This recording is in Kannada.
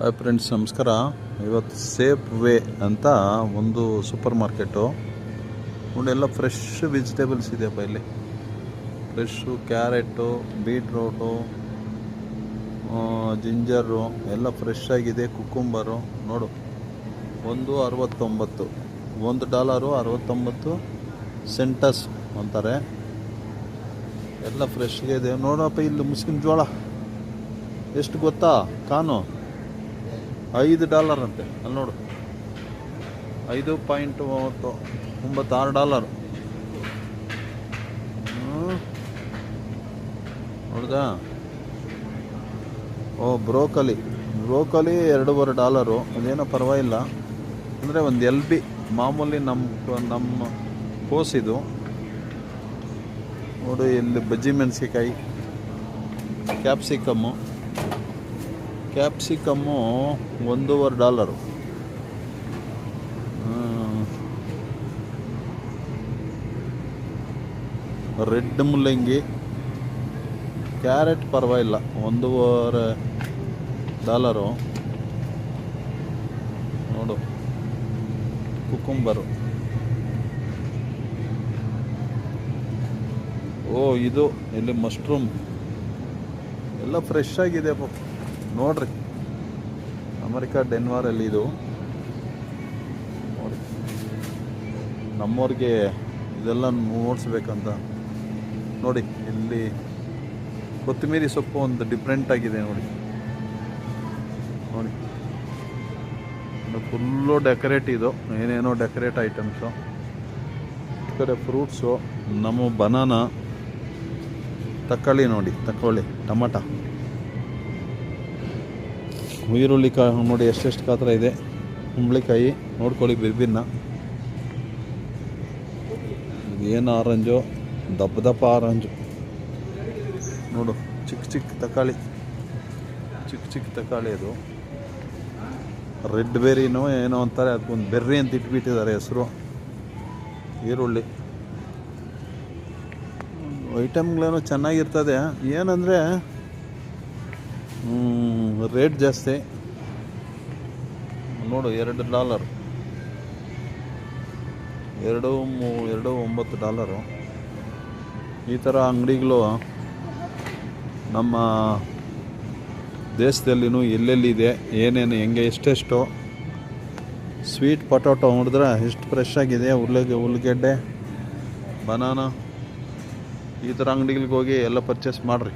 ಹಾಯ್ ಫ್ರೆಂಡ್ಸ್, ನಮಸ್ಕಾರ. ಇವತ್ತು ಸೇಫ್ ವೇ ಅಂತ ಒಂದು ಸೂಪರ್ ಮಾರ್ಕೆಟು ನೋಡಿ. ಎಲ್ಲ ಫ್ರೆಶ್ ವೆಜಿಟೇಬಲ್ಸ್ ಇದೆಯಪ್ಪ ಇಲ್ಲಿ. ಫ್ರೆಶ್ಶು ಕ್ಯಾರೆಟು, ಬೀಟ್ರೋಟು, ಜಿಂಜರು ಎಲ್ಲ ಫ್ರೆಶ್ ಆಗಿದೆ. ಕುಕ್ಕುಂಬರು ನೋಡು, $1.69, $1.69 ಅಂತಾರೆ. ಎಲ್ಲ ಫ್ರೆಶ್ಗೆ ಇದೆ ನೋಡಪ್ಪ. ಇಲ್ಲಿ ಮುಸ್ಲಿಂ ಜೋಳ ಎಷ್ಟು ಗೊತ್ತಾ? ಕಾನು $5 ಅಂತೆ. ಅಲ್ಲಿ ನೋಡು, $5.96. ನೋಡ್ದಾ? ಬ್ರೋಕಲಿ $2.25. ಅದೇನೋ ಪರವಾಗಿಲ್ಲ. ಅಂದರೆ ಒಂದು LB ಮಾಮೂಲಿ ನಮ್ಮ ಕೋಸಿದು ನೋಡು. ಇಲ್ಲಿ ಬಜ್ಜಿ ಮೆಣಸಿಕಾಯಿ, ಕ್ಯಾಪ್ಸಿಕಮ್ಮು $1.25. ರೆಡ್ ಮುಲ್ಲಂಗಿ, ಕ್ಯಾರೆಟ್ ಪರವಾಗಿಲ್ಲ, $1.25 ನೋಡು. ಕುಕ್ಕುಂಬರು, ಇದು ಇಲ್ಲಿ ಮಶ್ರೂಮ್ ಎಲ್ಲ ಫ್ರೆಶ್ ಆಗಿದೆ ನೋಡ್ರಿ. ಅಮೆರಿಕಾ ಡೆನ್ವರಲ್ಲಿ ಇದು ನೋಡಿ. ನಮ್ಮವ್ರಿಗೆ ಇದೆಲ್ಲ ನೋಡಿಸ್ಬೇಕಂತ ನೋಡಿ. ಇಲ್ಲಿ ಕೊತ್ತಂಬರಿ ಸೊಪ್ಪು ಒಂದು ಡಿಫ್ರೆಂಟ್ ಆಗಿದೆ ನೋಡಿ. Full decorate. ಇದು ಏನೇನೋ ಡೆಕೋರೇಟ್ ಐಟಮ್ಸು. ಈ ಕಡೆ ಫ್ರೂಟ್ಸು, ನಮ್ಮ ಬನಾನಾ, ತಕ್ಕಳಿ ನೋಡಿ, ಟಮಾಟ, ಈರುಳ್ಳಿ ನೋಡಿ ಎಷ್ಟೆಷ್ಟು ಗಾತ್ರ ಇದೆ. ಕುಂಬಳಿಕಾಯಿ ನೋಡ್ಕೊಳ್ಳಿ, ಬಿರ್ಬಿನ್ನ ಏನು ಆರೆಂಜು, ದಪ್ಪ ಆರೆಂಜು ನೋಡು. ಚಿಕ್ಕ ತக்காಳಿ ಅದು ರೆಡ್ ಬೆರಿನೋ ಏನೋ ಅಂತಾರೆ. ಅದಕ್ಕೊಂದು ಬೆರ್ರಿ ಅಂತ ಇಟ್ಬಿಟ್ಟಿದ್ದಾರೆ ಹೆಸರು. ಈರುಳ್ಳಿ ಐಟಮ್ಗಳೇನೋ ಚೆನ್ನಾಗಿರ್ತದೆ. ಏನಂದರೆ ರೇಟ್ ಜಾಸ್ತಿ ನೋಡು. $2.9. ಈ ಥರ ಅಂಗಡಿಗಳು ನಮ್ಮ ದೇಶದಲ್ಲಿನೂ ಎಲ್ಲೆಲ್ಲಿದೆ, ಏನೇನು, ಹೆಂಗೆ, ಎಷ್ಟೆಷ್ಟು. ಸ್ವೀಟ್ ಪೊಟ್ಯಾಟೊ ನೋಡಿದ್ರೆ ಎಷ್ಟು ಫ್ರೆಶ್ ಆಗಿದೆ. ಉಳ್ಳಾಗಡ್ಡೆ, ಬನಾನಾ, ಈ ಥರ ಅಂಗಡಿಗಳಿಗೆ ಹೋಗಿ ಎಲ್ಲ ಪರ್ಚೇಸ್ ಮಾಡಿರಿ.